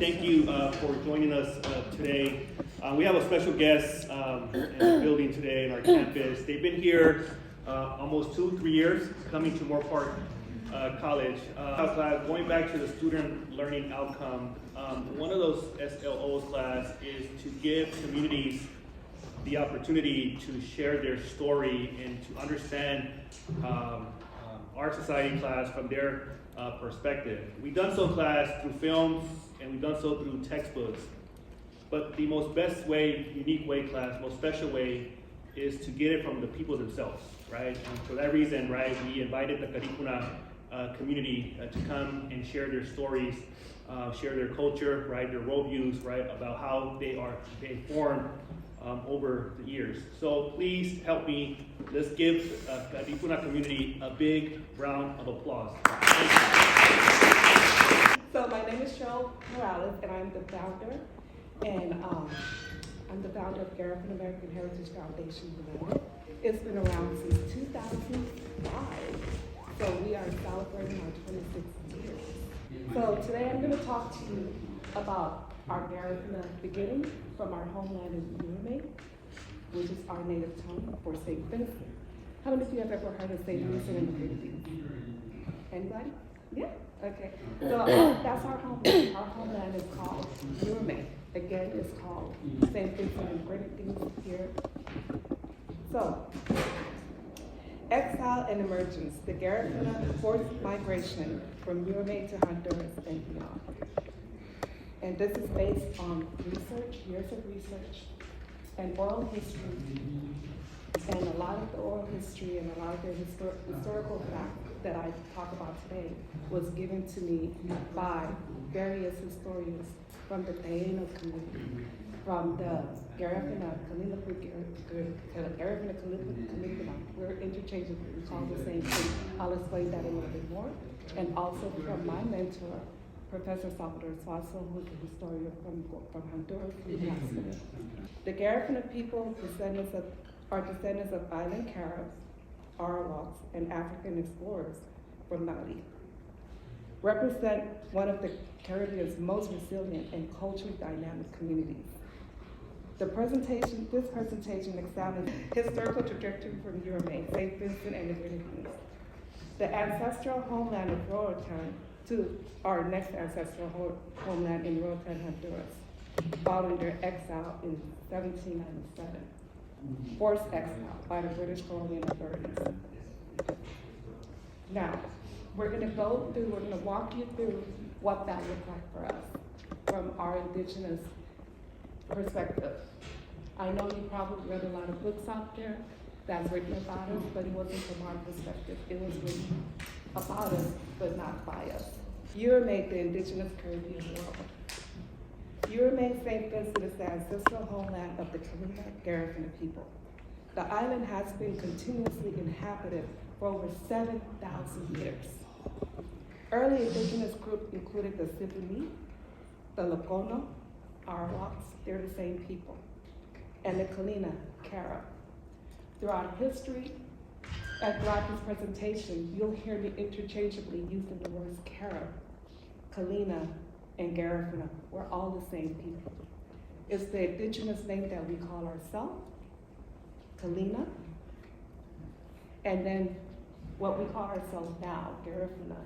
thank you for joining us today. We have a special guest in the building today in our campus. They've been here almost 2-3 years, coming to Moorpark College. Going back to the student learning outcome, one of those SLO's class is to give communities the opportunity to share their story and to understand our society class from their perspective. We've done so class through films and we've done so through textbooks. But the most best way, unique way class, most special way is to get it from the people themselves, right? And for that reason, right, we invited the Garifuna community to come and share their stories, share their culture, right, their worldviews, right, about how they formed over the years. So please help me. Let's give the Garifuna community a big round of applause. So my name is Cheryl Noralez, and I'm the founder, of Garifuna American Heritage Foundation United. It's been around since 2005, so we are celebrating our 26th year. So today I'm going to talk to you about our Garifuna beginning from our homeland in Urume, which is our native tongue for Saint Vincent. How many of you have ever heard of Saint Vincent in the Philippines? Anybody? Yeah? Okay. So that's our homeland. Our homeland is called Urume. Again, it's called Saint Vincent and Grenadines here. So, exile and emergence, the Garifuna forced migration from Urume to Honduras and beyond. And this is based on research, years of research, and oral history. And a lot of the oral history and a lot of the historical facts that I talk about today was given to me by various historians from the Taino community, from the Garifuna-Kalinago, we're interchangeable, we call the same thing. I'll explain that a little bit more. And also from my mentor, Professor Salvador Suazo, who is a historian from Honduras. The Garifuna people are descendants of island Caribs, Arawaks, and African explorers from Mali. Represent one of the Caribbean's most resilient and culturally dynamic communities. This presentation examines historical trajectory from Urume, Saint Vincent, and the Grenadines. The ancestral homeland of Roatán to our next ancestral homeland in Roatán, Honduras, following their exile in 1797. Forced exile by the British colonial authorities. Now, we're going to walk you through what that looked like for us from our indigenous perspective. I know you probably read a lot of books out there that's written about us, but it wasn't from our perspective. It was written about us, but not by us. Urume, the Indigenous Caribbean world. Urume, Saint Vincent is the ancestral homeland of the Garifuna people. The island has been continuously inhabited for over 7,000 years. Early indigenous groups included the Siboney, the Locono, Arawaks, they're the same people, and the Colonial, Carib. Throughout history and throughout this presentation, you'll hear me interchangeably using the words Carib, Colonial, and Garifuna. We're all the same people. It's the indigenous name that we call ourselves, Kalina, and then what we call ourselves now, Garifuna,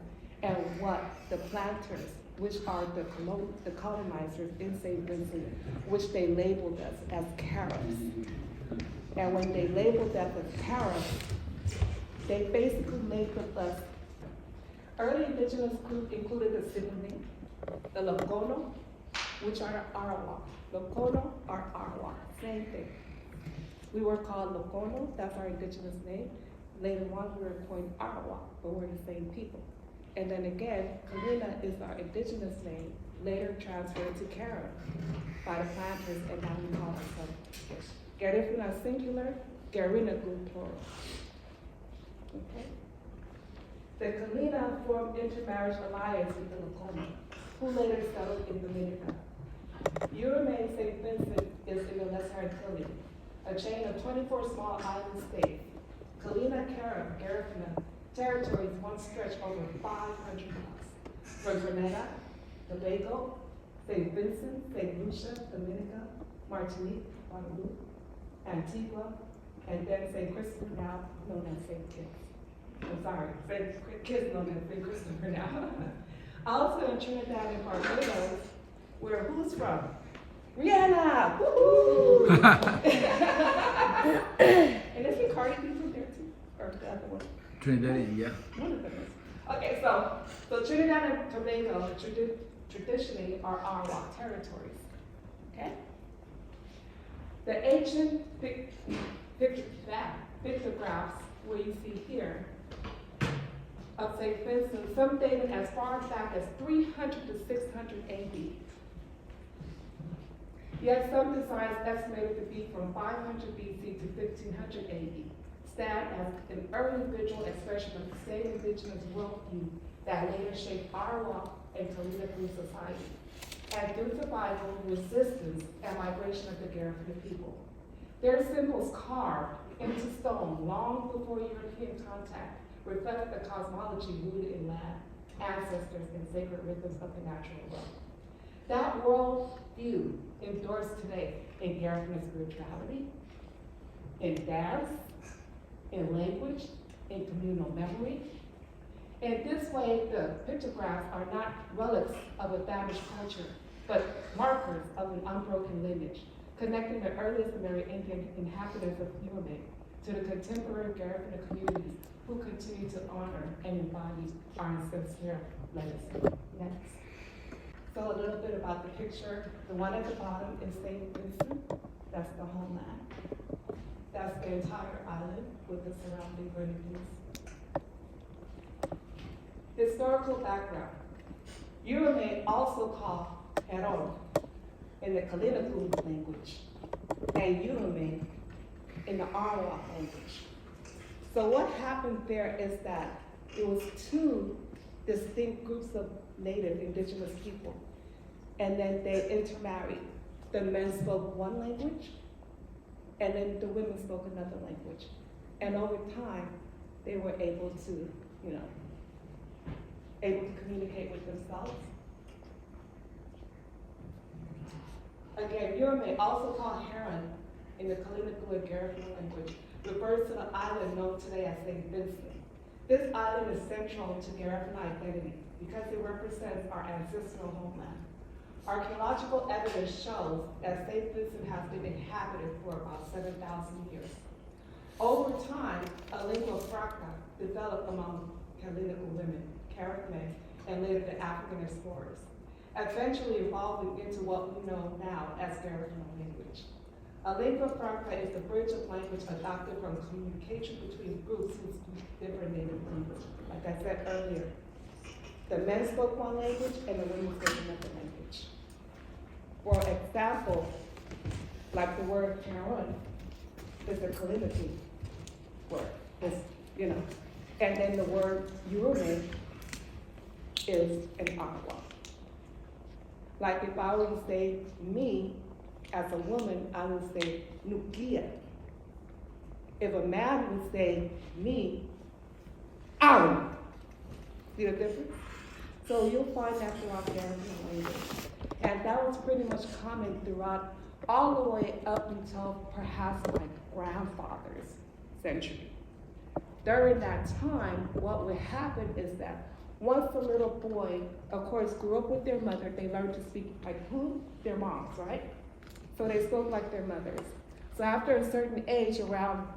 and what the planters, which are the colonizers in Saint Vincent, which they labeled us as Caribs. And when they labeled us as Caribs, they basically labeled us. Early indigenous groups included the Siboney, the Locono, which are Arawak. Locono are Arawak, same thing. We were called Locono, that's our indigenous name. Later on, we were coined Arawak, but we're the same people. And then again, Kalina is our indigenous name, later transferred to Carib by the planters, and now we call ourselves Garifuna singular, Garínagu plural. Okay? The Colonial formed intermarriage alliance with the Locono, who later settled in Dominica. Urume, Saint Vincent is in the Lesser Antilles, a chain of 24 small island states. Colonial Carib, Garifuna, territories once stretched over 500 miles, from Grenada, Tobago, Saint Vincent, Saint Lucia, Dominica, Martinique, Guadeloupe, Antigua, and then Saint Christopher, now known as Saint Kitts. I'm sorry, Saint Kitts known as Saint Christopher now. Also in Trinidad and Barbados, where who's from? Rihanna! Woohoo! And isn't Cardi B from there too? Or the other one? Trinidad, yeah. One of them is. Okay, so Trinidad and Tobago traditionally are Arawak territories. Okay? The ancient pictographs where you see here of Saint Vincent, some dated as far back as 300 to 600 AD. Yet some designs estimated to be from 500 BC to 1500 AD stand as an early visual expression of the same indigenous worldview that later shaped Arawak and Kalinago society, and through survival, resistance, and migration of the Garifuna people. Their symbols carved into stone long before European contact reflect the cosmology rooted in land, ancestors, and sacred rhythms of the natural world. That worldview endures today in Garifuna spirituality, in dance, in language, in communal memory. In this way, the pictographs are not relics of a vanished culture, but markers of an unbroken lineage, connecting the earliest Amerindian inhabitants of Niue to the contemporary Garifuna communities who continue to honor and embody our ancestral legacy. Next. So a little bit about the picture. The one at the bottom is Saint Vincent. That's the homeland. That's the entire island with the surrounding grenadines. Historical background. Niue also called Heron in the Garínagu language, and Niue in the Arawak language. So what happened there is that it was two distinct groups of native indigenous people, and then they intermarried. The men spoke one language, and then the women spoke another language. And over time, they were able to, able to communicate with themselves. Again, Niue, also called Heron in the Kalinago and Garifuna language, refers to the island known today as Saint Vincent. This island is central to Garifuna identity because it represents our ancestral homeland. Archaeological evidence shows that Saint Vincent has been inhabited for about 7,000 years. Over time, a lingua franca developed among Kalinago women, Carib men, and later the African explorers, eventually evolving into what we know now as Garifuna language. A lingua franca is the bridge of language adopted from communication between groups who speak different native language. Like I said earlier, the men spoke one language and the women spoke another language. For example, like the word Heron is a Kalinago word, and then the word Niue is an Arawak. Like if I were to say me as a woman, I would say Nukia. If a man would say me, Aram. See the difference? So you'll find that throughout Garifuna language. And that was pretty much common throughout all the way up until perhaps my grandfather's century. During that time, what would happen is that once a little boy, of course, grew up with their mother, they learned to speak like who? Their moms, right? So they spoke like their mothers. So after a certain age, around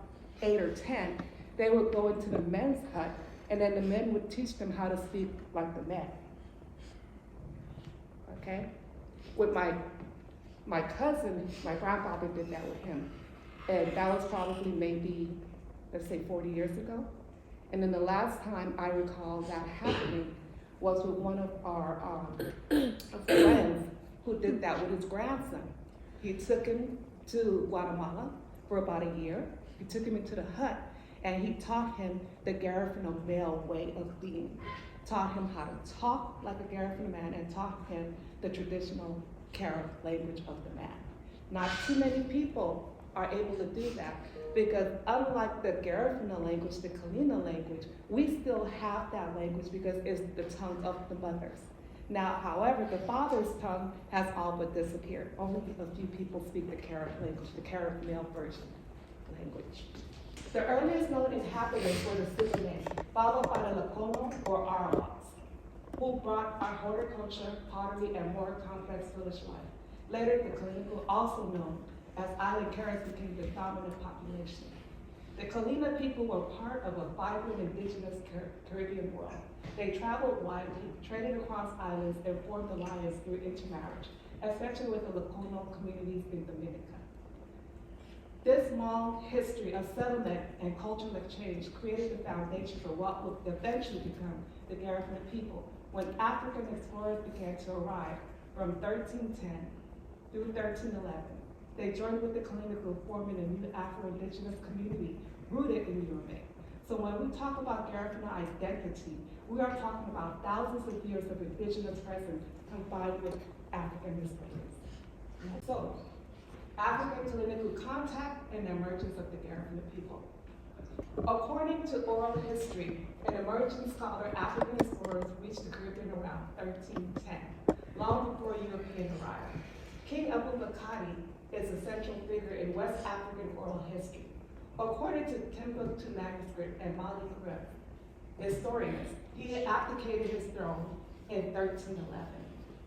8 or 10, they would go into the men's hut, and then the men would teach them how to speak like the men. Okay? With my cousin, my grandfather did that with him. And that was probably maybe, let's say 40 years ago. And then the last time I recall that happening was with one of our friends who did that with his grandson. He took him to Guatemala for about a year. He took him into the hut and he taught him the Garifuna male way of being. Taught him how to talk like a Garifuna man and taught him the traditional Carib language of the man. Not too many people are able to do that because unlike the Garifuna language, the Colonial language, we still have that language because it's the tongue of the mothers. Now, however, the father's tongue has all but disappeared. Only a few people speak the Carib language, the Carib male version language. The earliest known inhabitants were the Sudanese, followed by the Colonial or Arawaks, who brought our horticulture, pottery, and more complex village life. Later, the Kalinago, also known as island Caribs, became the dominant population. The Kalina people were part of a vibrant indigenous Caribbean world. They traveled widely, traded across islands, and formed alliances through intermarriage, especially with the Colonial communities in Dominica. This long history of settlement and cultural exchange created the foundation for what would eventually become the Garifuna people when African explorers began to arrive from 1310 through 1311. They joined with the Kalinago, forming a new Afro-Indigenous community rooted in Yoruba. So when we talk about Garifuna identity, we are talking about thousands of years of indigenous presence combined with African displacement. So, African-Kalinago contact and emergence of the Garifuna people. According to oral history, an emerging scholar, African explorers reached the Caribbean around 1310, long before European arrival. King Abubakari is a central figure in West African oral history. According to Timbuktu manuscript and Mali Carib historians, he abdicated his throne in 1311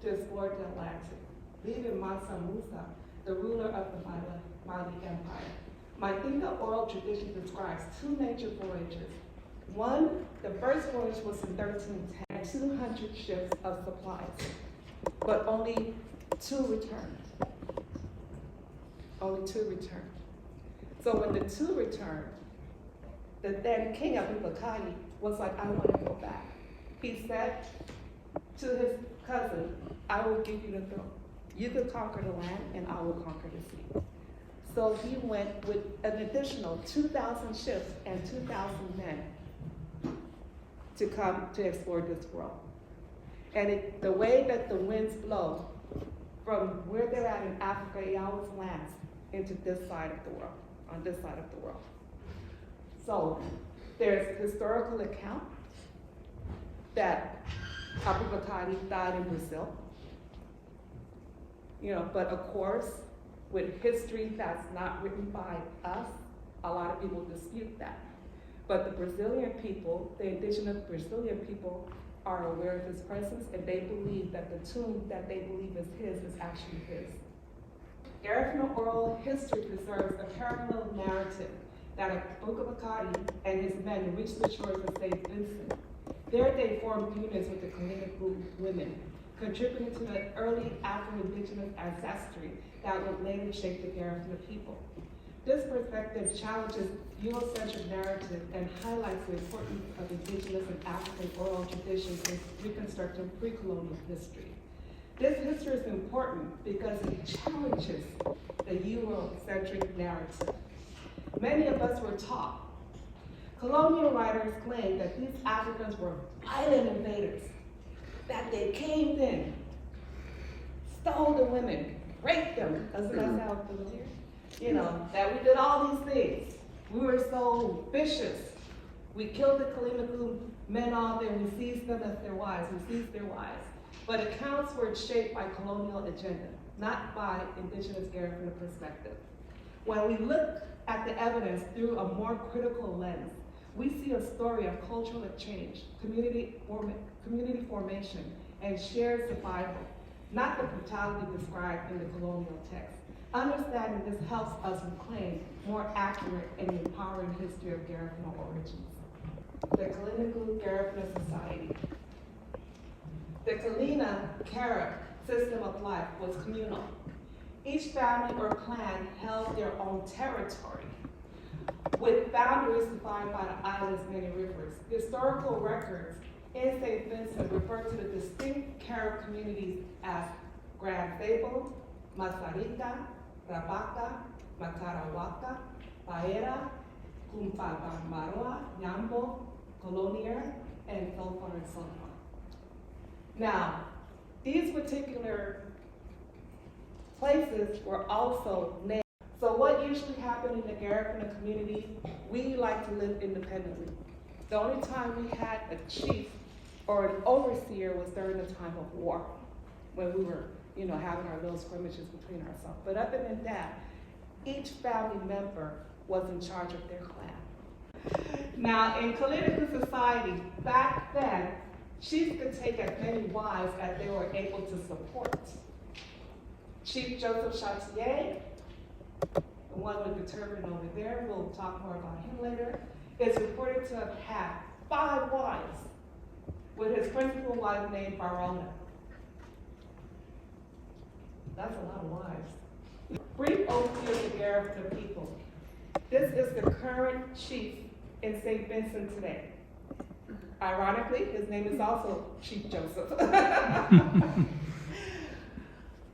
to explore the Atlantic, leaving Mansa Musa the ruler of the Mali Empire. Mandinka oral tradition describes two major voyages. One, the first voyage was in 1310, 200 ships of supplies, but only two returned. Only two returned. So when the two returned, the then King Abubakari was like, I want to go back. He said to his cousin, I will give you the throne. You can conquer the land and I will conquer the sea. So he went with an additional 2,000 ships and 2,000 men to come to explore this world. And the way that the winds blow from where they're at in Africa, it always lands into this side of the world, on this side of the world. So there's historical account that Abubakari died in Brazil. But of course, with history that's not written by us, a lot of people dispute that. But the Brazilian people, the indigenous Brazilian people, are aware of his presence, and they believe that the tomb that they believe is his is actually his. Garifuna oral history preserves a parallel narrative that Abubakari and his men reached the shores of Saint Vincent. There they formed units with the Kalinago women, contributing to the early Afro-Indigenous ancestry that would later shape the Garifuna people. This perspective challenges Eurocentric narrative and highlights the importance of indigenous and African oral traditions in reconstructing pre-colonial history. This history is important because it challenges the Eurocentric narrative. Many of us were taught. Colonial writers claim that these Africans were violent invaders, that they came in, stole the women, raped them. Doesn't that sound familiar? That we did all these things. We were so vicious. We killed the Kalinago men off and we seized them as their wives. We seized their wives. But accounts were shaped by colonial agenda, not by indigenous Garifuna perspective. When we look at the evidence through a more critical lens, we see a story of cultural exchange, community formation, and shared survival, not the brutality described in the colonial text. Understanding this helps us reclaim more accurate and empowering history of Garifuna origins. The Kalinago Garifuna Society. The Kalina Carib system of life was communal. Each family or clan held their own territory, with boundaries defined by the island's many rivers. Historical records in Saint Vincent refer to the distinct Carib communities as Grand Sable, Masarita, Rabaka, Matarawaka, Paera, Kumpabamaroa, Yambo, Colonial, and Sulfur and Sulfur. Now, these particular places were also named. So what usually happened in the Garifuna community, we like to live independently. The only time we had a chief or an overseer was during the time of war, when we were, having our little scrimmages between ourselves. But other than that, each family member was in charge of their clan. Now, in Kalinago society, back then, chiefs could take as many wives as they were able to support. Chief Joseph Chartier, the one with the turban over there, we'll talk more about him later, is reported to have had 5 wives, with his principal wife named Barona. That's a lot of wives. Brief overview of the Garifuna people. This is the current chief in Saint Vincent today. Ironically, his name is also Chief Joseph.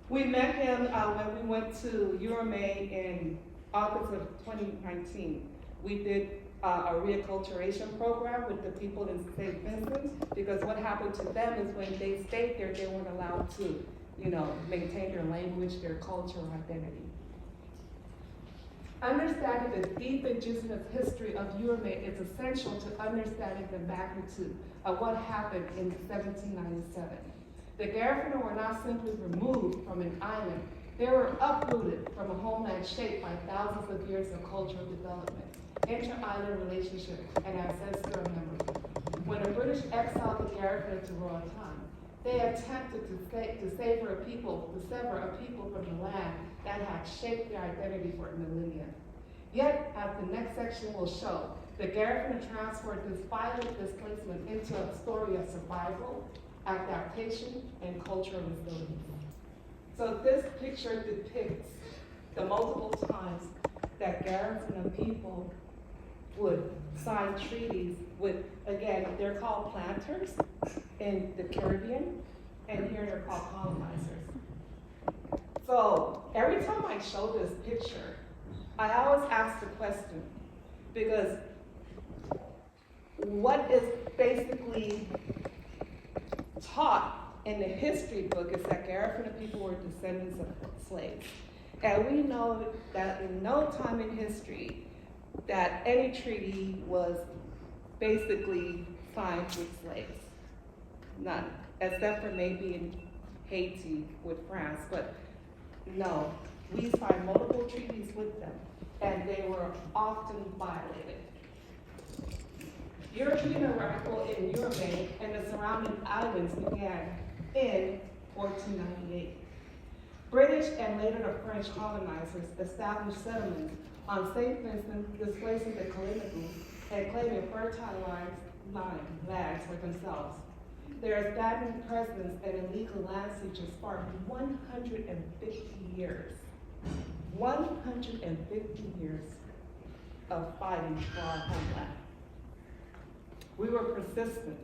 We met him when we went to Urume in August of 2019. We did a reacculturation program with the people in Saint Vincent, because what happened to them is when they stayed there, they weren't allowed to, maintain their language, their cultural identity. Understanding the deep indigenous history of Urume is essential to understanding the magnitude of what happened in 1797. The Garifuna were not simply removed from an island, they were uprooted from a homeland shaped by thousands of years of cultural development, inter-island relationships, and ancestral memory. When the British exiled the Garifuna to Roatán, they attempted to sever a people from the land that had shaped their identity for millennia. Yet, as the next section will show, the Garifuna transformed this violent displacement into a story of survival, adaptation, and cultural resilience. So this picture depicts the multiple times that Garifuna people would sign treaties with, again, they're called planters in the Caribbean, and here they're called colonizers. So every time I show this picture, I always ask the question, because what is basically taught in the history book is that Garifuna people were descendants of slaves. And we know that in no time in history that any treaty was basically signed with slaves. None, except for maybe in Haiti with France, but no, we signed multiple treaties with them, and they were often violated. European arrival in Urume and the surrounding islands began in 1498. British and later the French colonizers established settlements on Saint Vincent, displacing the Garínagu and claiming fertile lands for themselves. Their abandoned presence and illegal land seizures sparked 150 years. 150 years of fighting for our homeland. We were persistent.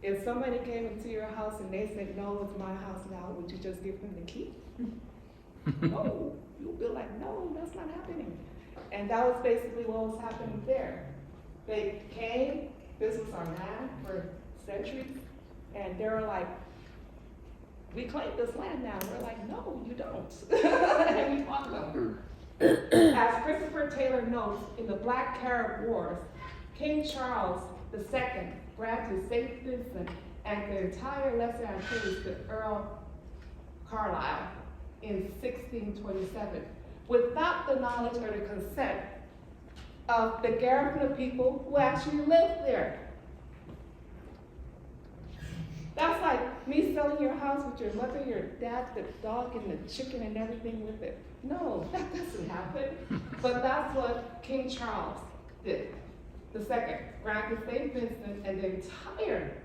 If somebody came into your house and they said, no, it's my house now, would you just give them the key? No, you'll be like, no, that's not happening. And that was basically what was happening there. They came, this was our land for centuries, and they were like, we claim this land now. We're like, no, you don't. And we fought them. As Christopher Taylor notes, in the Black Carib Wars, King Charles II granted Saint Vincent and the entire Lesser Antilles to Earl Carlisle in 1627, without the knowledge or the consent of the Garifuna people who actually lived there. That's like me selling your house with your mother, your dad, the dog, and the chicken and everything with it. No, that doesn't happen. But that's what King Charles did. The second, granted Saint Vincent and the entire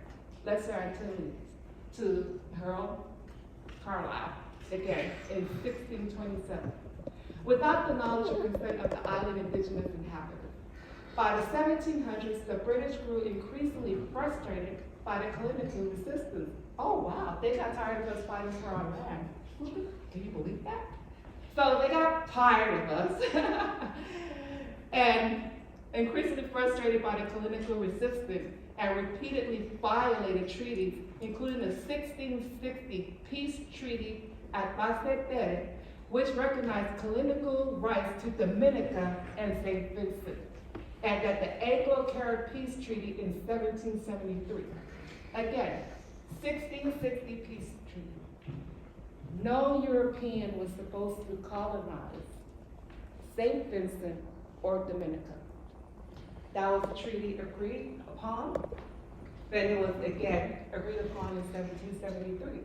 Lesser Antilles to Earl Carlisle, again, in 1627, without the knowledge or consent of the island indigenous inhabitants. By the 1700s, the British grew increasingly frustrated by the Colonial resistance. Oh wow, they got tired of us fighting for our land. Can you believe that? So they got tired of us. And increasingly frustrated by the colonial resistance and repeatedly violated treaties, including the 1660 peace treaty at Balliceaux, which recognized colonial rights to Dominica and Saint Vincent, and at the Anglo-Carib Peace Treaty in 1773. Again, 1660 peace treaty. No European was supposed to colonize Saint Vincent or Dominica. That was a treaty agreed upon. Then it was again agreed upon in 1773.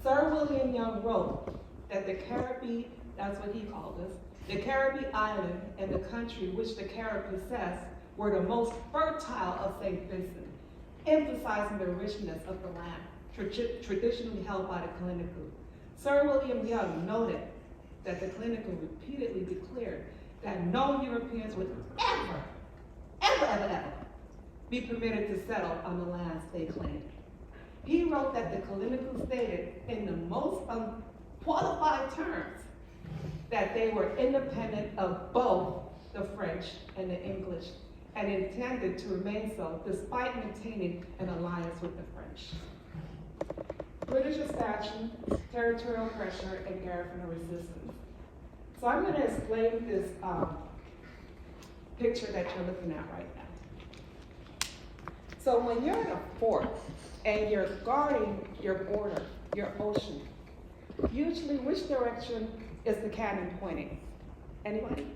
Sir William Young wrote that the Caribbean, that's what he called us, the Caribbean island and the country which the Carib possessed were the most fertile of St. Vincent, emphasizing the richness of the land traditionally held by the Kalinago. Sir William Young noted that the Kalinago repeatedly declared that no Europeans would ever be permitted to settle on the lands they claimed. He wrote that the Kalinago stated in the most unqualified terms that they were independent of both the French and the English and intended to remain so despite maintaining an alliance with the French. British expansion, territorial pressure, and Garifuna resistance. So I'm going to explain this picture that you're looking at right now. So when you're in a fort and you're guarding your border, your ocean, usually which direction is the cannon pointing? Anybody?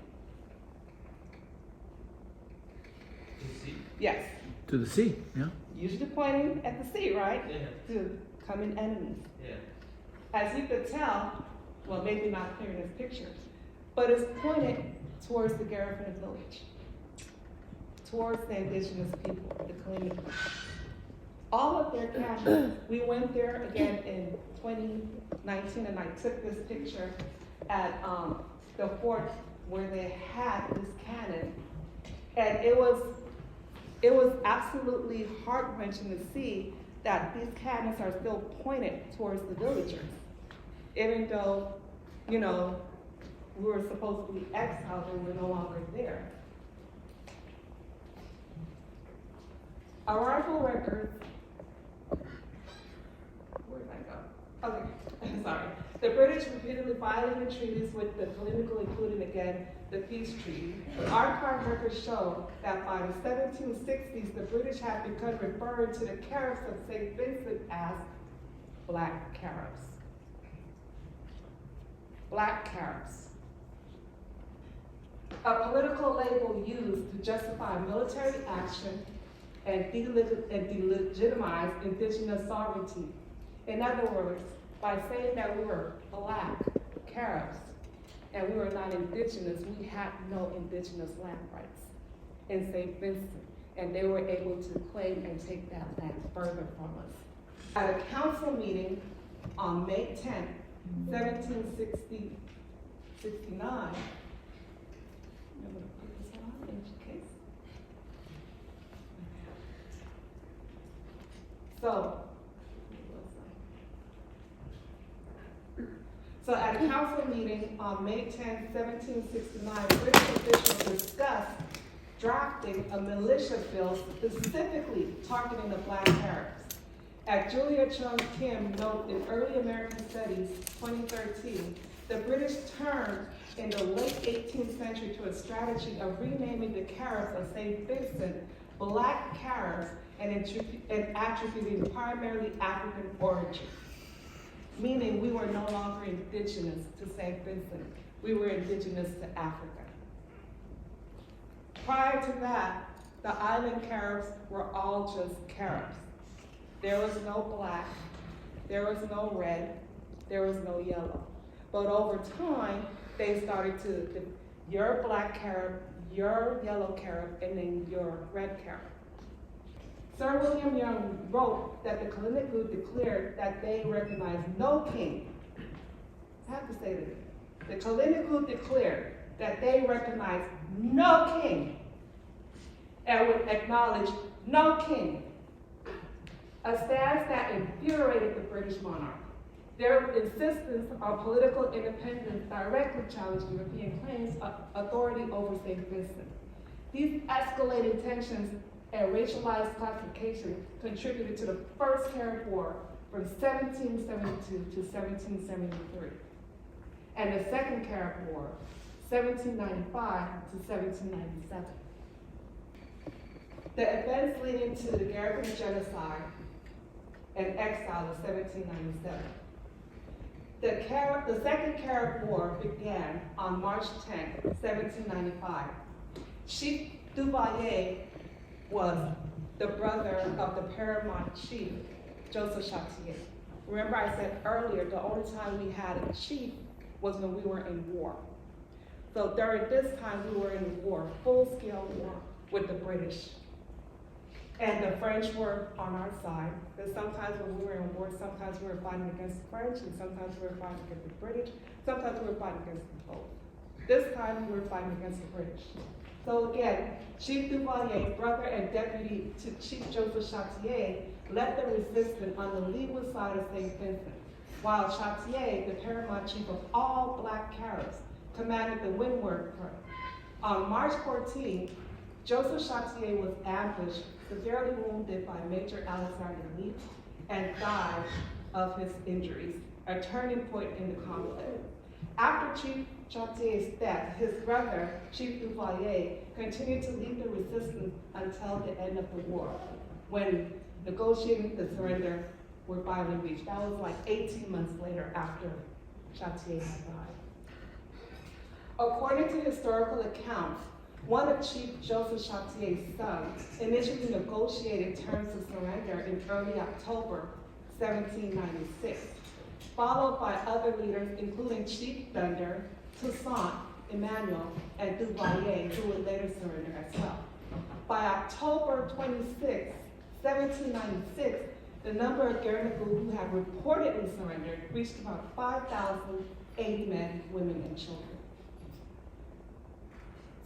To the sea? Yes. To the sea, yeah. Usually pointing at the sea, right? Yeah. To coming enemies. Yeah. As you could tell, well, maybe not clear in this picture, but it's pointed towards the Garifuna village, towards the indigenous people, the Colonial. All of their cannons, we went there again in 2019 and I took this picture at the fort where they had this cannon. And it was absolutely heart-wrenching to see that these cannons are still pointed towards the villagers, even though, you know, we were supposed to be exiled and we're no longer there. Arrival records, where did I go? Okay, sorry. The British repeatedly violated treaties with the Colonial, including again the peace treaty. Archive records show that by the 1760s, the British had begun referring to the Caribs of St. Vincent as Black Caribs. Black Caribs. A political label used to justify military action and delegitimize indigenous sovereignty. In other words, by saying that we were Black Caribs and we were not indigenous, we had no indigenous land rights in St. Vincent, and they were able to claim and take that land further from us. At a council meeting on May 10, 1769, I'm gonna put this on in case. So at a council meeting on May 10, 1769, British officials discussed drafting a militia bill specifically targeting the Black Caribs. As Julia Chung Kim noted in Early American Studies 2013, the British turned in the late 18th century to a strategy of renaming the Caribs of St. Vincent Black Caribs and attributing primarily African origin, meaning we were no longer indigenous to St. Vincent. We were indigenous to Africa. Prior to that, the island Caribs were all just Caribs. There was no black, there was no red, there was no yellow. But over time, they started to, you're Black Carib, you're yellow Carib, and then you're red Carib. Sir William Young wrote that the Kalinago declared that they recognized no king. I have to say this. The Kalinago declared that they recognized no king and would acknowledge no king, a stance that infuriated the British monarch. Their insistence on political independence directly challenged European claims of authority over St. Vincent. These escalating tensions and racialized classification contributed to the First Carib War from 1772 to 1773, and the Second Carib War, 1795 to 1797. The events leading to the Garifuna genocide and exile of 1797. The Second Carib War began on March 10, 1795. Chief Duvalier was the brother of the paramount chief, Joseph Chartier. Remember I said earlier, the only time we had a chief was when we were in war. So during this time, we were in war, full-scale war with the British. And the French were on our side. Because sometimes when we were in war, sometimes we were fighting against the French, and sometimes we were fighting against the British, sometimes we were fighting against them both. This time, we were fighting against the British. So again, Chief Duvalier, brother and deputy to Chief Joseph Chartier, led the resistance on the leeward side of Saint Vincent, while Chartier, the paramount chief of all Black Caribs, commanded the windward front. On March 14, Joseph Chartier was ambushed, severely wounded by Major Alexander Leach, and died of his injuries, a turning point in the conflict. After Chief Chartier's death, his brother, Chief Duvalier, continued to lead the resistance until the end of the war, when negotiating the surrender were finally reached. That was like 18 months later after Chartier had died. According to historical accounts, one of Chief Joseph Chartier's sons initially negotiated terms of surrender in early October 1796, followed by other leaders including Chief Thunder, Toussaint, Emmanuel, and Duvalier, who would later surrender as well. By October 26, 1796, the number of Garínagu who had reportedly surrendered reached about 5,080 men, women, and children.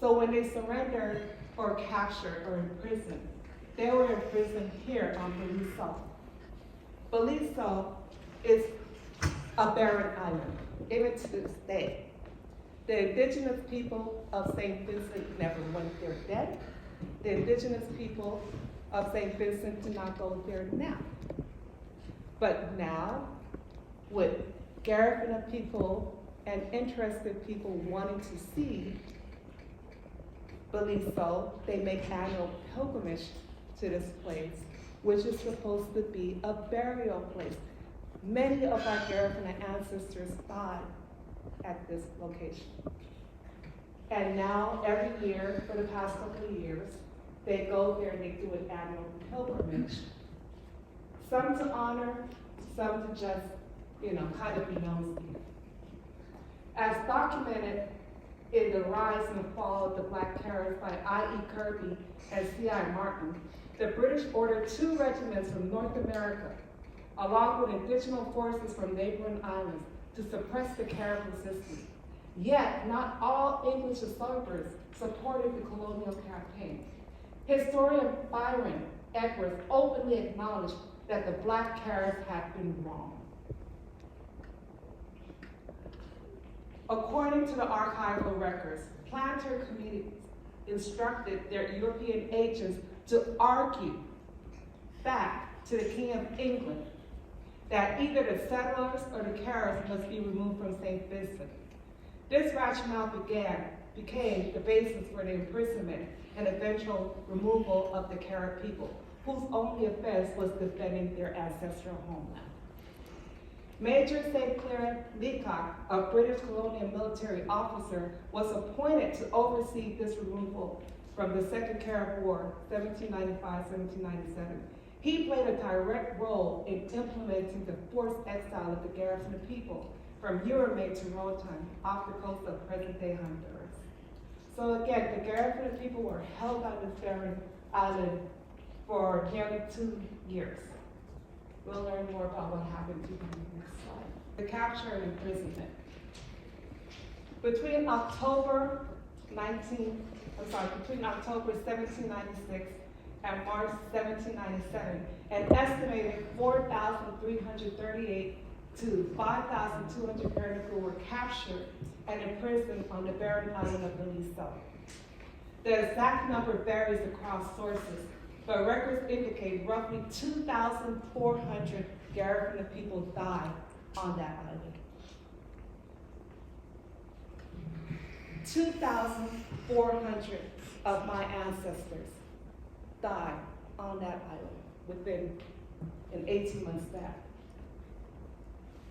So when they surrendered or captured or imprisoned, they were imprisoned here on Balliceaux. Balliceaux is a barren island, even to this day. The indigenous people of Saint Vincent never went there dead. The indigenous people of Saint Vincent do not go there now. But now, with Garifuna people and interested people wanting to see Balliceaux, they make annual pilgrimage to this place, which is supposed to be a burial place. Many of our Garifuna ancestors died at this location. And now, every year, for the past couple of years, they go there and they do an annual pilgrimage. Some to honor, some to just, kind of be nosy. As documented in The Rise and Fall of the Black Caribs by I.E. Kirby and C.I. Martin, the British ordered 2 regiments from North America, along with additional forces from neighboring islands, to suppress the Carib resistance. Yet, not all English observers supported the colonial campaign. Historian Byron Edwards openly acknowledged that the Black Caribs had been wrong. According to the archival records, planter communities instructed their European agents to argue back to the King of England that either the settlers or the Caribs must be removed from Saint Vincent. This rationale became the basis for the imprisonment and eventual removal of the Carib people, whose only offense was defending their ancestral homeland. Major St. Clair Leacock, a British colonial military officer, was appointed to oversee this removal from the Second Carib War, 1795-1797. He played a direct role in implementing the forced exile of the Garifuna people from Urume to Roatán, off the coast of present-day Honduras. So again, the Garifuna people were held on this barren island for nearly 2 years. We'll learn more about what happened to them in the next slide. The capture and imprisonment. Between October 1796 and March 1797, an estimated 4,338 to 5,200 Garínagu were captured and imprisoned on the barren island of Balliceaux. The exact number varies across sources, but records indicate roughly 2,400 Garifuna people died on that island. 2,400 of my ancestors died on that island within an 18-month span.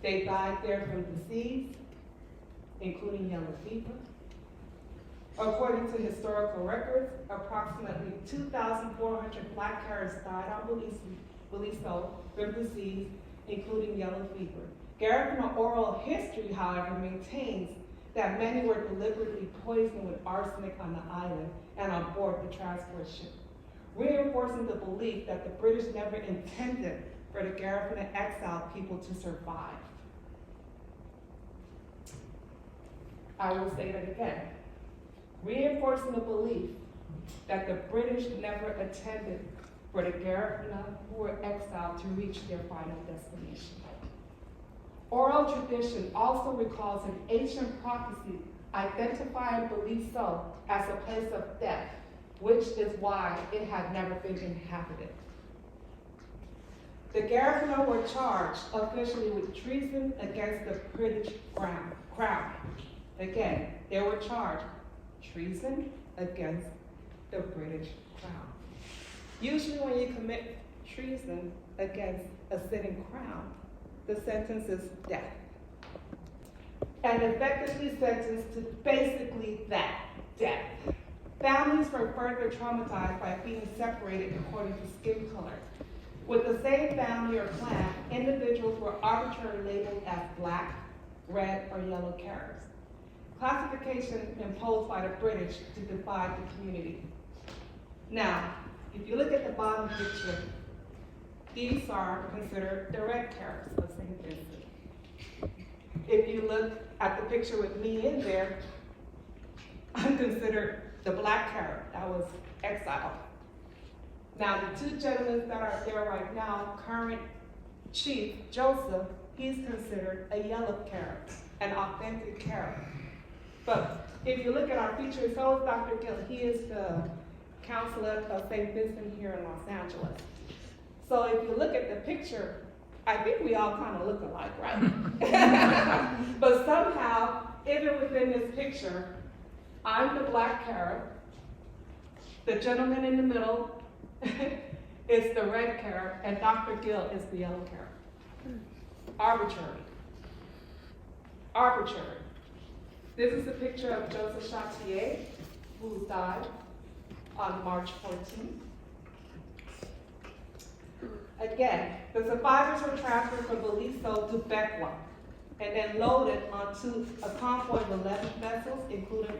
They died there from disease, including yellow fever. According to historical records, approximately 2,400 black caribs died on Balliceaux from disease, including yellow fever. Garifuna oral history, however, maintains that many were deliberately poisoned with arsenic on the island and on board the transport ship, reinforcing the belief that the British never intended for the Garifuna Exile people to survive. I will say that again. Reinforcing the belief that the British never intended for the Garifuna who were exiled to reach their final destination. Oral tradition also recalls an ancient prophecy identifying Balliceaux as a place of death, which is why it had never been inhabited. The Garifuna were charged officially with treason against the British crown. Again, they were charged treason against the British crown. Usually when you commit treason against a sitting crown, the sentence is death. And effectively sentenced to basically that, death. Families were further traumatized by being separated according to skin color. With the same family or clan, individuals were arbitrarily labeled as black, red, or yellow caribs. Classification imposed by the British to divide the community. Now, if you look at the bottom picture, these are considered the red caribs of Saint Vincent. If you look at the picture with me in there, I'm considered the black carib that was exiled. Now, the two gentlemen that are there right now, current chief, Joseph, he's considered a yellow carib, an authentic carib. But if you look at our features, so is Dr. Gill. He is the counselor of Saint Vincent here in Los Angeles. So if you look at the picture, I think we all kind of look alike, right? But somehow, even within this picture, I'm the black carib. The gentleman in the middle is the red carib, and Dr. Gill is the yellow carib. Arbitrary. Arbitrary. This is a picture of Joseph Chartier, who died on March 14th. Again, the survivors were transferred from Balliceaux to Bequia and then loaded onto a convoy of 11 vessels, including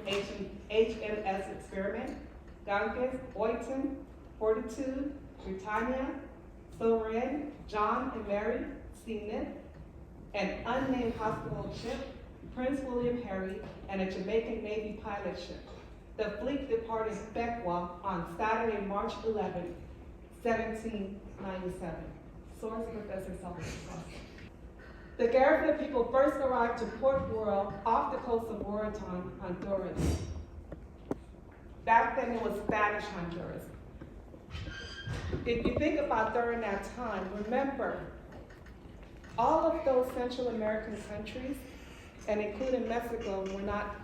HMS Experiment, Ganges, Roatán, Fortitude, Britannia, Sovereign, John and Mary, Smith, an unnamed hospital ship, Prince William Harry, and a Jamaican Navy pilot ship. The fleet departed Bequia on Saturday, March 11, 1797. Source: Professor Salvatore. The Garifuna people first arrived to Port Royal off the coast of Roatán, Honduras. Back then it was Spanish Honduras. If you think about during that time, remember, all of those Central American countries, and including Mexico, were not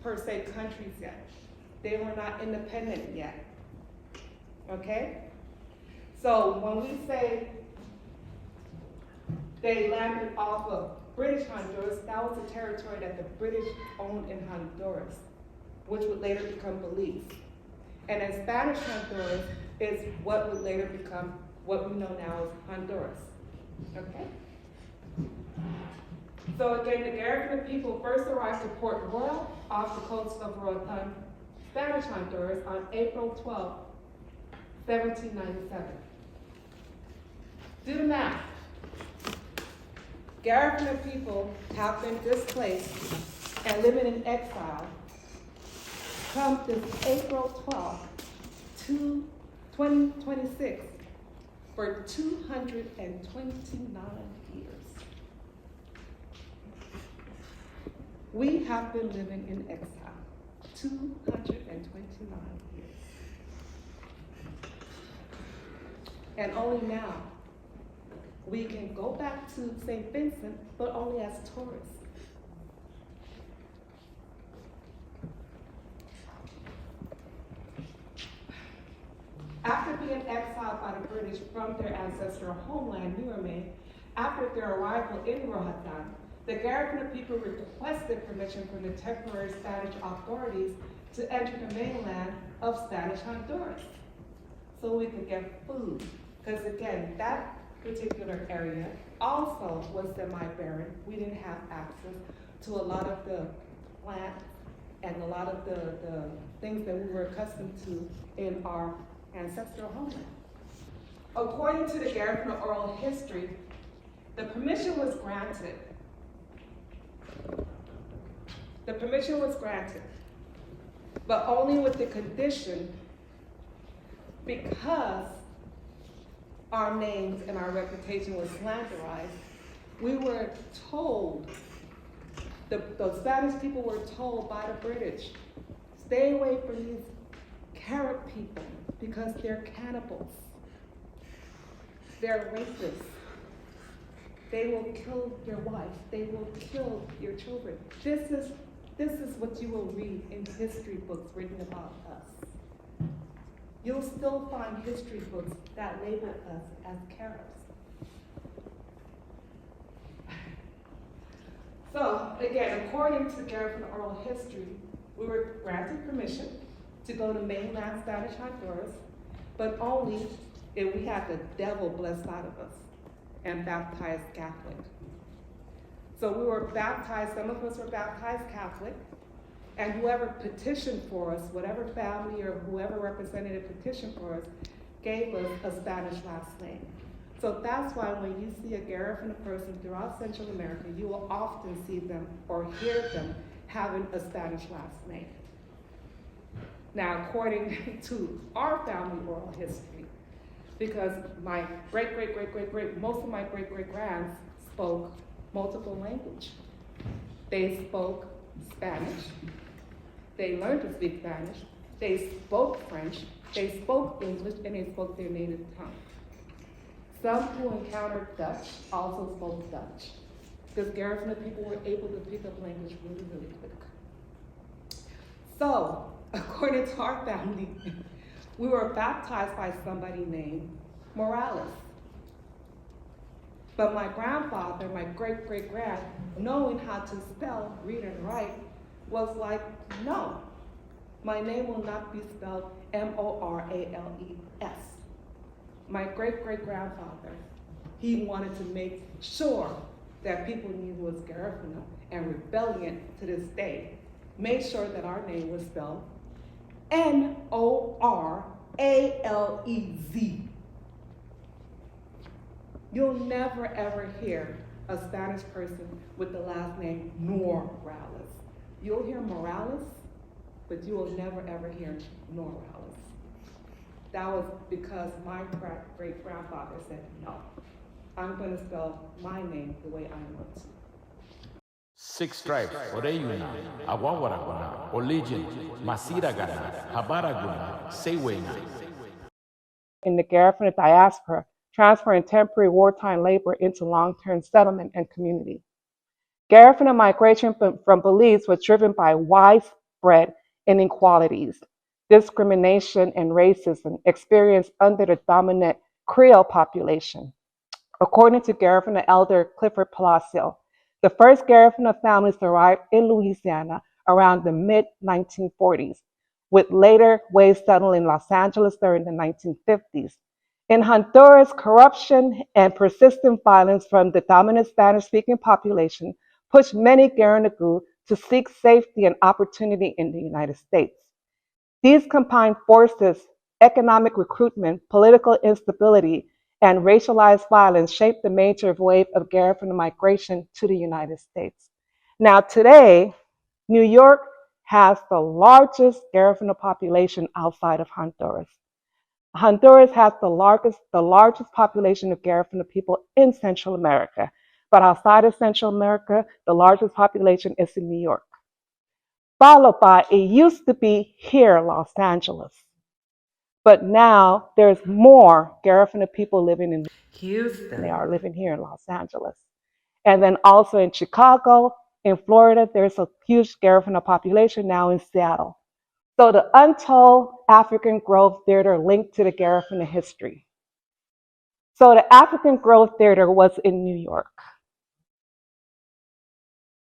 per se countries yet. They were not independent yet, okay? So when we say they landed off of British Honduras, that was a territory that the British owned in Honduras, which would later become Belize. And then Spanish Honduras is what would later become what we know now as Honduras, okay? So again, the Garifuna people first arrived to Port Royal off the coast of Roatán, Spanish Honduras on April 12, 1797. Do the math. Garifuna people have been displaced and living in exile come this April 12, 2026 for 229 years. We have been living in exile 229 years. And only now we can go back to Saint Vincent, but only as tourists. After being exiled by the British from their ancestral homeland, New Guinea, after their arrival in Roatán, the Garifuna people requested permission from the temporary Spanish authorities to enter the mainland of Spanish Honduras so we could get food. Because again, that particular area also was semi-barren. We didn't have access to a lot of the plants and a lot of the things that we were accustomed to in our ancestral homeland. According to the Garifuna oral history, the permission was granted. The permission was granted, but only with the condition, because our names and our reputation was slanderized, we were told, the Spanish people were told by the British, stay away from these Carib people because they're cannibals. They're rapists. They will kill your wife. They will kill your children. This is what you will read in history books written about us. You'll still find history books that label us as Caribs. So again, according to Garifuna oral history, we were granted permission to go to mainland Spanish Honduras, but only if we had the devil blessed out of us and baptized Catholic. So we were baptized, some of us were baptized Catholic, and whoever petitioned for us, whatever family or whoever representative petitioned for us, gave us a Spanish last name. So that's why when you see a Garifuna person throughout Central America, you will often see them or hear them having a Spanish last name. Now, according to our family oral history, because my most of my great-great-grands spoke multiple language. They spoke Spanish. They learned to speak Spanish. They spoke French. They spoke English, and they spoke their native tongue. Some who encountered Dutch also spoke Dutch, because Garifuna people were able to pick up language really, really quick. So, according to our family, we were baptized by somebody named Noralez. But my grandfather, my great-great-grand, knowing how to spell, read, and write, was like, no, my name will not be spelled Morales. My great-great-grandfather, he wanted to make sure that people knew who was Garifuna, and rebellion to this day made sure that our name was spelled Noralez. You'll never ever hear a Spanish person with the last name Noralez. You'll hear Morales, but you will never ever hear Noralez. That was because my great-grandfather said, no, I'm going to spell my name the way I want to. 6 tribes, Oreyuna, Awawaraguna, Oligin, Masiragana, Habaraguna, Sewena. In the Garifuna diaspora, transferring temporary wartime labor into long-term settlement and community. Garifuna migration from Belize was driven by widespread inequalities, discrimination, and racism experienced under the dominant Creole population. According to Garifuna elder Clifford Palacio, the first Garifuna families arrived in Louisiana around the mid-1940s, with later waves settling in Los Angeles during the 1950s. In Honduras, corruption and persistent violence from the dominant Spanish-speaking population pushed many Garínagu to seek safety and opportunity in the United States. These combined forces, economic recruitment, political instability, and racialized violence shaped the major wave of Garifuna migration to the United States. Now today, New York has the largest Garifuna population outside of Honduras. Honduras has the largest population of Garifuna people in Central America, but outside of Central America, the largest population is in New York. Followed by, it used to be here, Los Angeles. But now there's more Garifuna people living in Houston than they are living here in Los Angeles. And then also in Chicago, in Florida, there's a huge Garifuna population now in Seattle. So the untold African Grove Theater linked to the Garifuna history. So the African Grove Theater was in New York.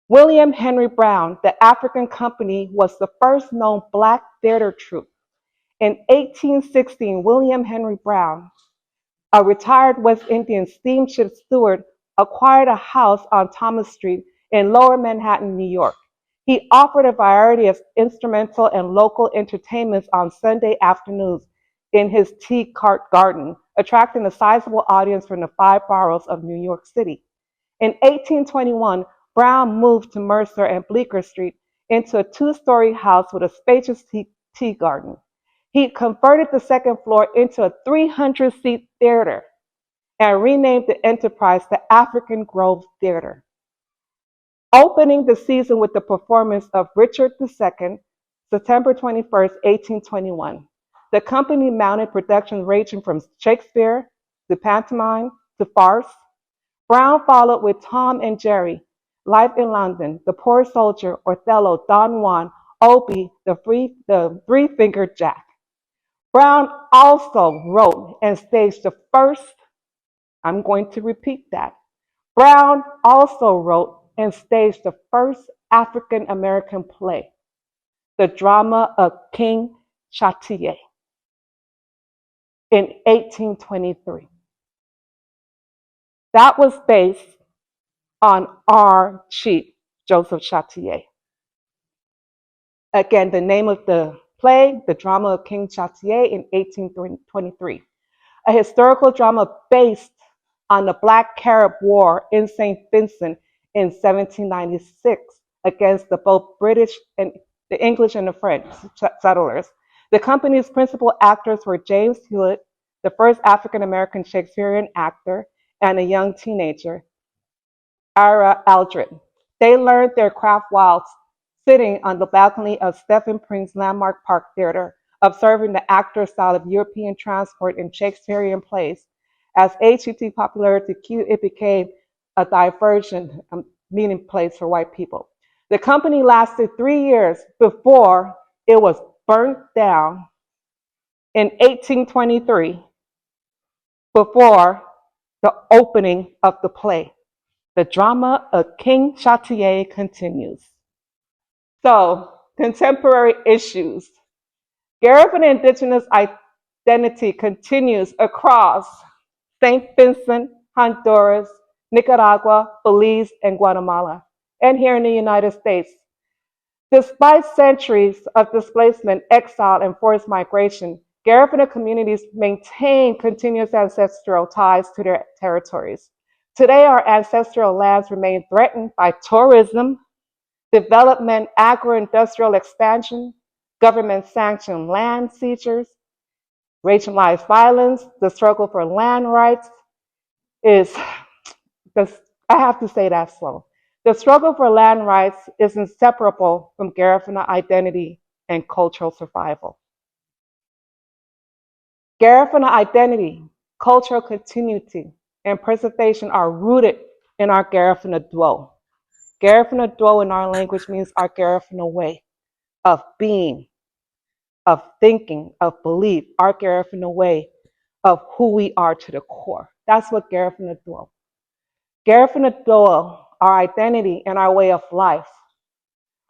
William Henry Brown, the African Company, was the first known Black theater troupe. In 1816, William Henry Brown, a retired West Indian steamship steward, acquired a house on Thomas Street in Lower Manhattan, New York. He offered a variety of instrumental and local entertainments on Sunday afternoons in his tea cart garden, attracting a sizable audience from the 5 boroughs of New York City. In 1821, Brown moved to Mercer and Bleecker Street into a 2-story house with a spacious tea garden. He converted the second floor into a 300-seat theater and renamed the enterprise the African Grove Theater. Opening the season with the performance of Richard II, September 21, 1821. The company mounted productions ranging from Shakespeare to pantomime to farce. Brown followed with Tom and Jerry, Life in London, The Poor Soldier, Othello, Don Juan, Opie, the Three-Fingered Jack. Brown also wrote and staged the first, I'm going to repeat that. Brown also wrote and staged the first African American play, the drama of King Chatier, in 1823. That was based on our chief, Joseph Chatier. Again, the name of the play, the drama of King Chatier in 1823, a historical drama based on the Black Carib War in Saint Vincent in 1796 against both British and the English and the French settlers. The company's principal actors were James Hewlett, the first African-American Shakespearean actor, and a young teenager, Ira Aldred. They learned their craft while sitting on the balcony of Stephen Pring's Landmark Park Theater, observing the actor's style of European transport in Shakespearean plays. As HET popularity grew, it became a diversion meeting place for white people. The company lasted 3 years before it was burnt down in 1823 before the opening of the play. The drama of King Chatier continues. So, contemporary issues. Garifuna indigenous identity continues across Saint Vincent, Honduras, Nicaragua, Belize, and Guatemala, and here in the United States. Despite centuries of displacement, exile, and forced migration, Garifuna communities maintain continuous ancestral ties to their territories. Today, our ancestral lands remain threatened by tourism, development, agro-industrial expansion, government-sanctioned land seizures, racialized violence. The struggle for land rights is, I have to say that slow. The struggle for land rights is inseparable from Garifuna identity and cultural survival. Garifuna identity, cultural continuity, and preservation are rooted in our Garifuna Dwo. Garifuna Dwo in our language means our Garifuna way of being, of thinking, of belief, our Garifuna way of who we are to the core. That's what Garifuna Dwo. Garifuna Dwo, our identity and our way of life.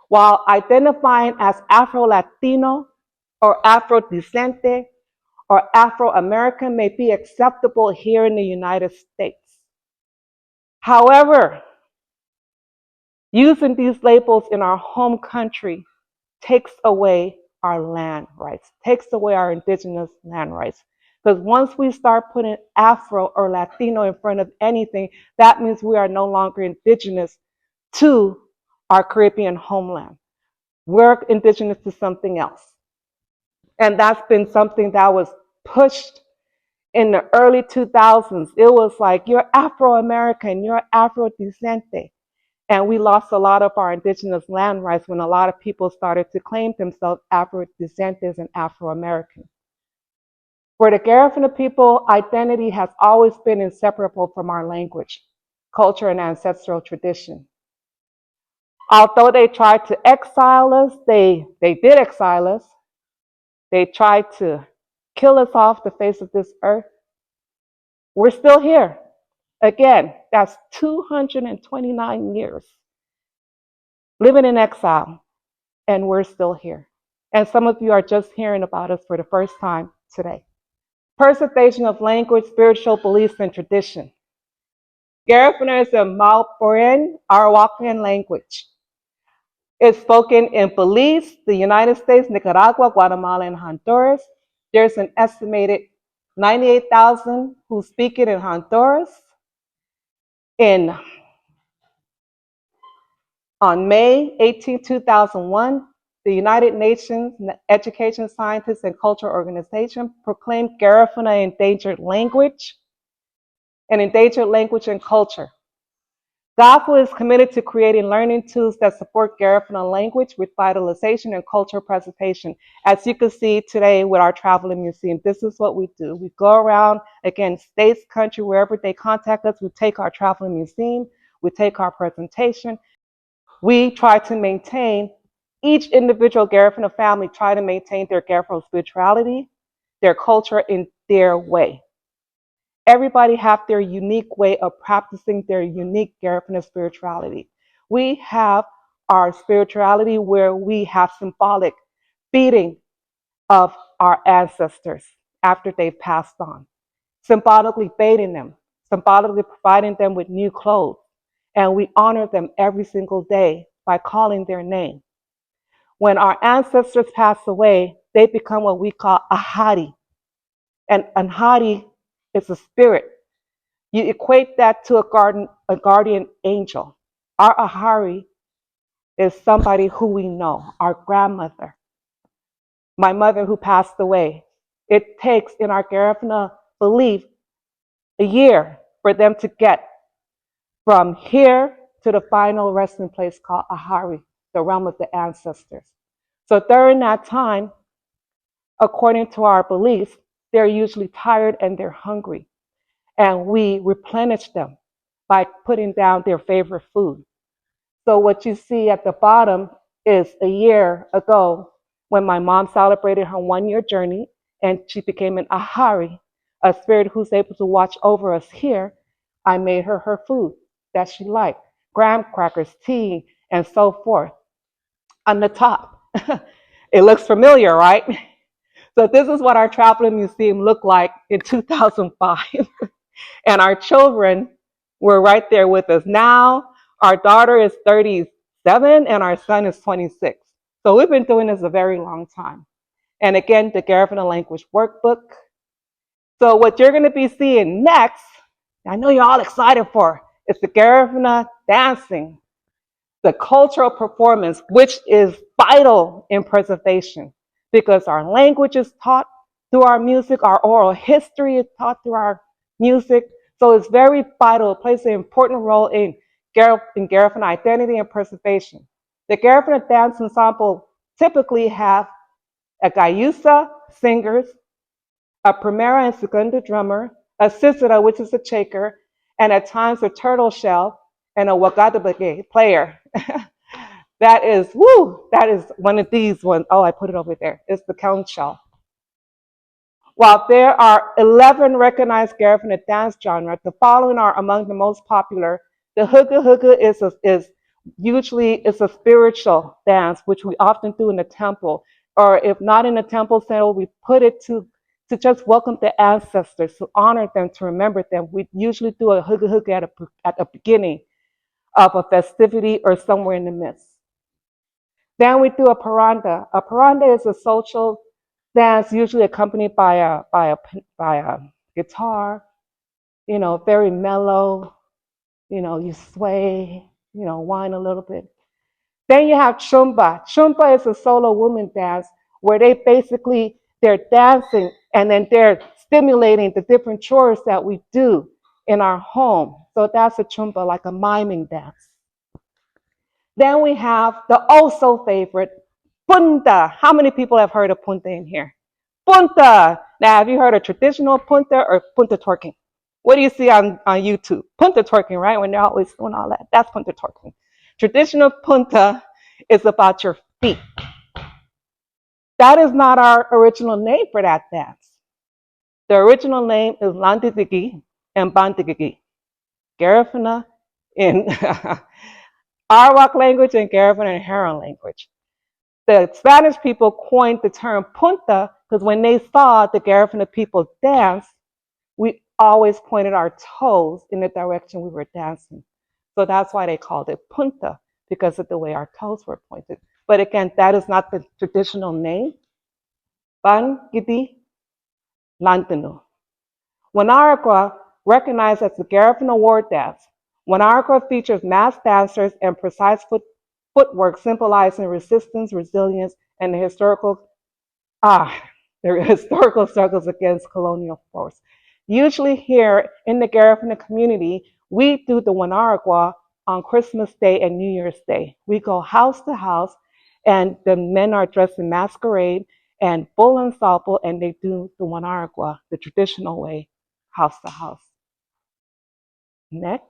While identifying as Afro-Latino or Afro-Descendant or Afro-American may be acceptable here in the United States. However, using these labels in our home country takes away our land rights, takes away our indigenous land rights. Because once we start putting Afro or Latino in front of anything, that means we are no longer indigenous to our Caribbean homeland. We're indigenous to something else. And that's been something that was pushed in the early 2000s. It was like, you're Afro-American, you're Afro-Descendant. And we lost a lot of our indigenous land rights when a lot of people started to claim themselves Afro-Descendants and Afro-American. For the Garifuna people, identity has always been inseparable from our language, culture, and ancestral tradition. Although they tried to exile us, they did exile us. They tried to kill us off the face of this earth. We're still here. Again, that's 229 years living in exile, and we're still here. And some of you are just hearing about us for the first time today. Preservation of language, spiritual beliefs, and tradition. Garifuna is a Maoporean Arawakan language. It's spoken in Belize, the United States, Nicaragua, Guatemala, and Honduras. There's an estimated 98,000 who speak it in Honduras. On May 18, 2001, the United Nations Education, Scientists, and Culture Organization proclaimed Garifuna an endangered language and culture. GAFU is committed to creating learning tools that support Garifuna language revitalization and cultural preservation. As you can see today with our traveling museum, this is what we do. We go around, again, states, country, wherever they contact us, we take our traveling museum, we take our presentation. We try to maintain, each individual Garifuna family try to maintain their Garifuna spirituality, their culture in their way. Everybody have their unique way of practicing their unique Garifuna spirituality. We have our spirituality where we have symbolic feeding of our ancestors after they've passed on, symbolically bathing them, symbolically providing them with new clothes, and we honor them every single day by calling their name. When our ancestors pass away, they become what we call ahari, and ahari is a spirit. You equate that to a guardian angel. Our ahari is somebody who we know, our grandmother, my mother who passed away. It takes, in our Garifuna belief, a year for them to get from here to the final resting place called ahari, the realm of the ancestors. So during that time, according to our beliefs, they're usually tired and they're hungry. And we replenish them by putting down their favorite food. So what you see at the bottom is a year ago when my mom celebrated her 1-year journey and she became an ahari, a spirit who's able to watch over us here. I made her her food that she liked, graham crackers, tea, and so forth. On the top, it looks familiar, right? So this is what our traveling museum looked like in 2005. And our children were right there with us. Now, our daughter is 37 and our son is 26. So we've been doing this a very long time. And again, the Garifuna language workbook. So what you're going to be seeing next, I know you're all excited for, is the Garifuna dancing, the cultural performance, which is vital in preservation because our language is taught through our music, our oral history is taught through our music. So it's very vital. It plays an important role in Garifuna identity and preservation. The Garifuna dance ensemble typically have a gayusa, singers, a primera and segunda drummer, a sisera, which is a shaker, and at times a turtle shell, and a wagadabague player. That is one of these ones. Oh, I put it over there. It's the conch shell. While there are 11 recognized Garifuna dance genres, the following are among the most popular. The hugga hugga is usually a spiritual dance, which we often do in the temple, or if not in the temple center, we put it to just welcome the ancestors, to honor them, to remember them. We usually do a hugga hugga at the beginning of a festivity or somewhere in the midst. Then we do a paranda. A paranda is a social dance, usually accompanied by a guitar, very mellow, you sway, whine a little bit. Then you have chumba. Chumba is a solo woman dance where they're dancing and then they're stimulating the different chores that we do in our home. So that's a chumba, like a miming dance. Then we have the also favorite, punta. How many people have heard of punta in here? Punta. Now, have you heard of traditional punta or punta twerking? What do you see on YouTube? Punta twerking, right? When they're always doing all that. That's punta twerking. Traditional punta is about your feet. That is not our original name for that dance. The original name is Landitigi and Bantigigi. Garifuna in Arawak language and Garifuna in Heron language. The Spanish people coined the term punta because when they saw the Garifuna people dance, we always pointed our toes in the direction we were dancing. So that's why they called it punta, because of the way our toes were pointed. But again, that is not the traditional name. Ban Gidi Lantanu. Wanaraqua, recognized as the Garifuna war dance. Wanaraqua features masked dancers and precise footwork symbolizing resistance, resilience, and the historical struggles against colonial force. Usually here in the Garifuna community, we do the Wanaraqua on Christmas Day and New Year's Day. We go house to house, and the men are dressed in masquerade and full ensemble, and they do the Wanaraqua, the traditional way, house to house. Next.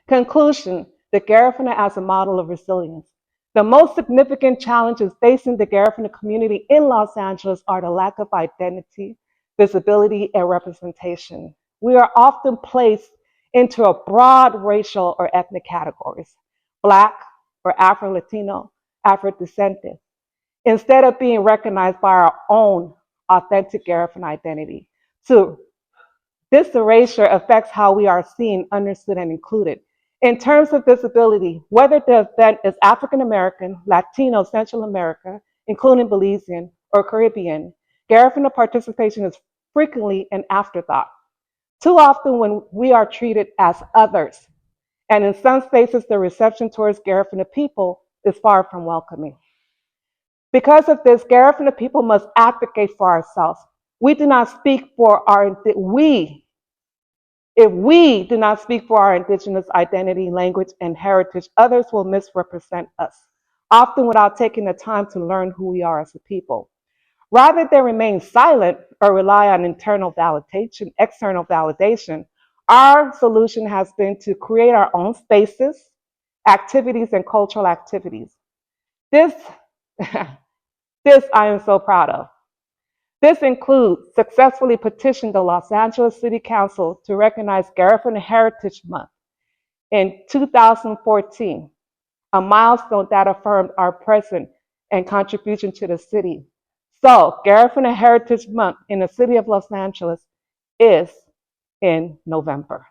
Conclusion, the Garifuna as a model of resilience. The most significant challenges facing the Garifuna community in Los Angeles are the lack of identity, visibility, and representation. We are often placed into a broad racial or ethnic categories, Black or Afro-Latino, Afro-descendant, instead of being recognized by our own authentic Garifuna identity. So this erasure affects how we are seen, understood, and included. In terms of visibility, whether the event is African American, Latino, Central America, including Belizean, or Caribbean, Garifuna participation is frequently an afterthought. Too often when we are treated as others, and in some spaces the reception towards Garifuna people is far from welcoming. Because of this, Garifuna people must advocate for ourselves. We do not speak for our, if we do not speak for our indigenous identity, language, and heritage, others will misrepresent us, often without taking the time to learn who we are as a people. Rather than remain silent or rely on external validation, our solution has been to create our own spaces, activities, and cultural activities. This I am so proud of. This includes successfully petitioning the Los Angeles City Council to recognize Garifuna Heritage Month in 2014, a milestone that affirmed our presence and contribution to the city. So, Garifuna Heritage Month in the city of Los Angeles is in November.